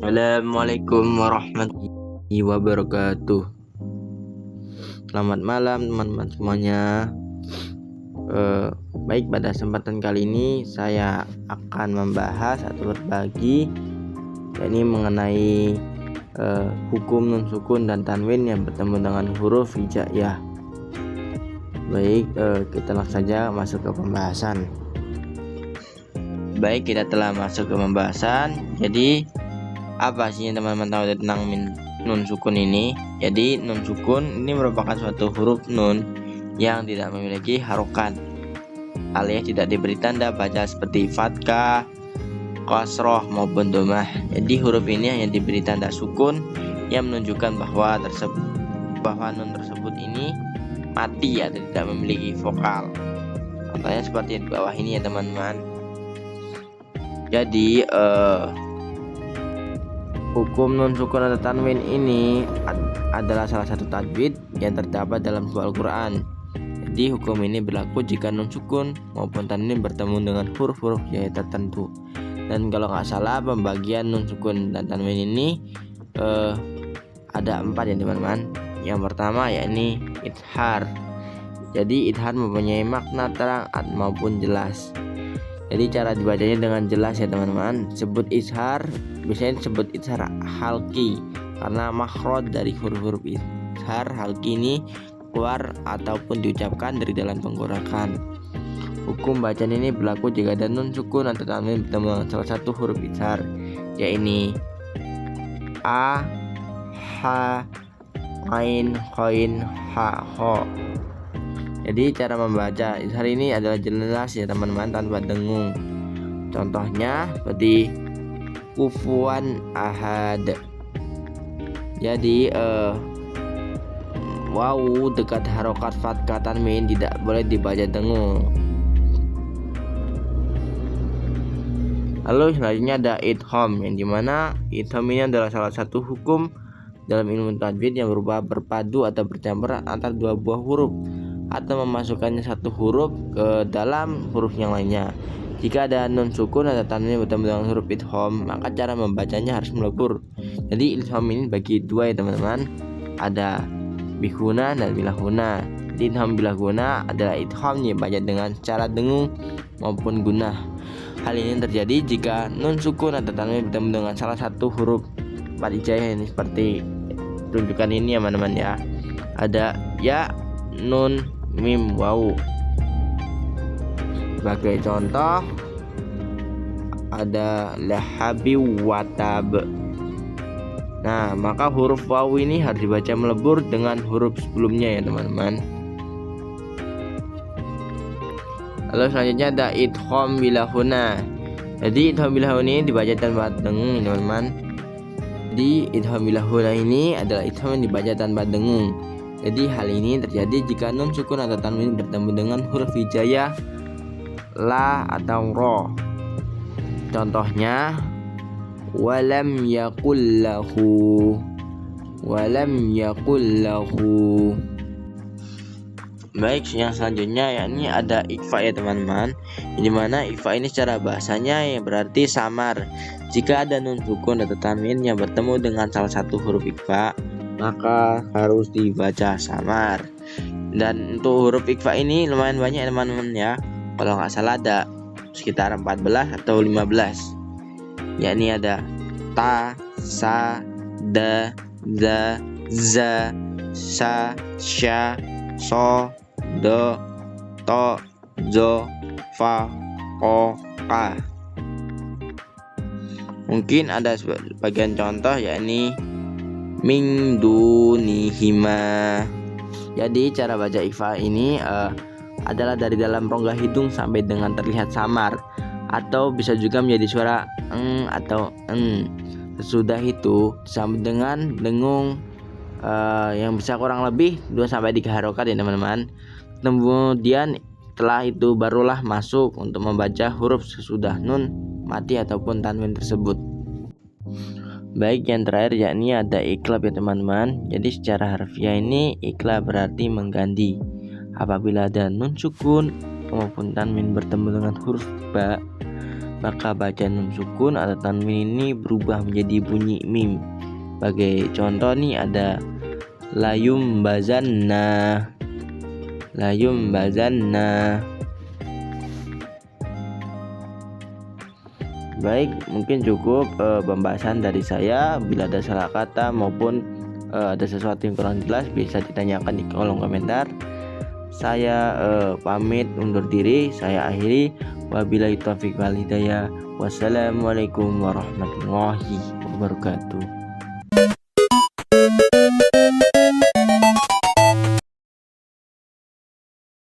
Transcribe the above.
Assalamualaikum warahmatullahi wabarakatuh. Selamat malam teman-teman semuanya. Baik, pada kesempatan kali ini saya akan membahas atau berbagi yakni mengenai hukum nun sukun dan tanwin yang bertemu dengan huruf hijaiyah. Baik, kita langsung saja masuk ke pembahasan. Baik, kita telah masuk ke pembahasan. Jadi apa sih yang teman-teman tahu tentang nun sukun ini? Jadi nun sukun ini merupakan suatu huruf nun yang tidak memiliki harokat alias tidak diberi tanda baca seperti fathah, kasroh maupun domah. Jadi huruf ini hanya diberi tanda sukun yang menunjukkan bahwa nun tersebut ini mati atau tidak memiliki vokal. Contohnya seperti di bawah ini ya teman-teman. Jadi hukum nun sukun atau tanwin ini adalah salah satu tajwid yang terdapat dalam sebuah Al-Quran. Jadi hukum ini berlaku jika nun sukun maupun tanwin bertemu dengan huruf-huruf hijaiyah tertentu. Dan kalau nggak salah pembagian nun sukun dan tanwin ini ada 4 ya teman-teman. Yang pertama yakni idhar. Jadi idhar mempunyai makna terang maupun jelas. Jadi cara dibacanya dengan jelas ya teman-teman. Biasanya disebut izhar halqi karena makhraj dari huruf-huruf izhar halqi ini keluar ataupun diucapkan dari dalam tenggorokan. Hukum bacaan ini berlaku jika ada nun sukun atau tanwin bertemu dengan salah satu huruf izhar, yakni a, ha, ain, qain, ha, ho. Jadi cara membaca izhar ini adalah jelas ya teman-teman, tanpa dengung. Contohnya seperti kufuwan ahad. Jadi wawu dekat harokat fathah tanwin tidak boleh dibaca dengung. Lalu selanjutnya ada idgham, yang dimana idgham ini adalah salah satu hukum dalam ilmu tajwid yang berupa berpadu atau bercampur antara dua buah huruf atau memasukkannya satu huruf ke dalam huruf yang lainnya. Jika ada nun sukun atau tanwin bertemu dengan huruf idgham, maka cara membacanya harus melebur. Jadi idgham ini bagi dua ya teman-teman. Ada bihuna dan bilahuna. Jadi idgham bilahuna adalah idgham yang dibaca dengan cara dengung maupun gunah. Hal ini terjadi jika nun sukun atau tanwin bertemu dengan salah satu huruf hijaiyah ini seperti tunjukkan ini ya teman-teman ya. Ada ya, nun, mim, wawu. Sebagai contoh ada lahabi watab. Nah, maka huruf wawu ini harus dibaca melebur dengan huruf sebelumnya ya teman-teman. Lalu selanjutnya ada idgham bilahuna. Jadi idgham bilahuna ini dibaca tanpa dengung teman-teman. Jadi idgham bilahuna ini adalah idgham yang dibaca tanpa dengung. Jadi hal ini terjadi jika nun sukun atau tanwin bertemu dengan huruf hijaiyah la atau ro. Contohnya walam yakul lahu. Baik, yang selanjutnya yakni ada ikhfa ya teman-teman. Di mana ikhfa ini secara bahasanya yang berarti samar. Jika ada nun sukun atau tanwin yang bertemu dengan salah satu huruf ikhfa, maka harus dibaca samar. Dan untuk huruf ikhfa ini lumayan banyak teman-teman ya. Kalau nggak salah ada sekitar 14 atau 15. Yakni ada ta, sa, da, za, za, sa, sya, so, do, to, zo, fa, ko, ka. Mungkin ada bagian contoh yakni min dunihima. Jadi cara baca ikhfa ini adalah dari dalam rongga hidung sampai dengan terlihat samar, atau bisa juga menjadi suara eng atau eng. Sesudah itu disambut dengan dengung yang bisa kurang lebih 2-3 harokat ya teman-teman. Kemudian setelah itu barulah masuk untuk membaca huruf sesudah nun mati ataupun tanwin tersebut. Baik, yang terakhir yakni ada iklab ya teman-teman. Jadi secara harfiah ini iklab berarti mengganti. Apabila ada nun sukun maupun tanwin bertemu dengan huruf ba, maka bacaan nun sukun atau tanwin ini berubah menjadi bunyi mim. Sebagai contoh nih ada layum bazanna. Baik, mungkin cukup pembahasan dari saya. Bila ada salah kata maupun ada sesuatu yang kurang jelas bisa ditanyakan di kolom komentar. Saya pamit undur diri, saya akhiri. Wabillahi taufiq wal hidayah. Wassalamualaikum warahmatullahi wabarakatuh.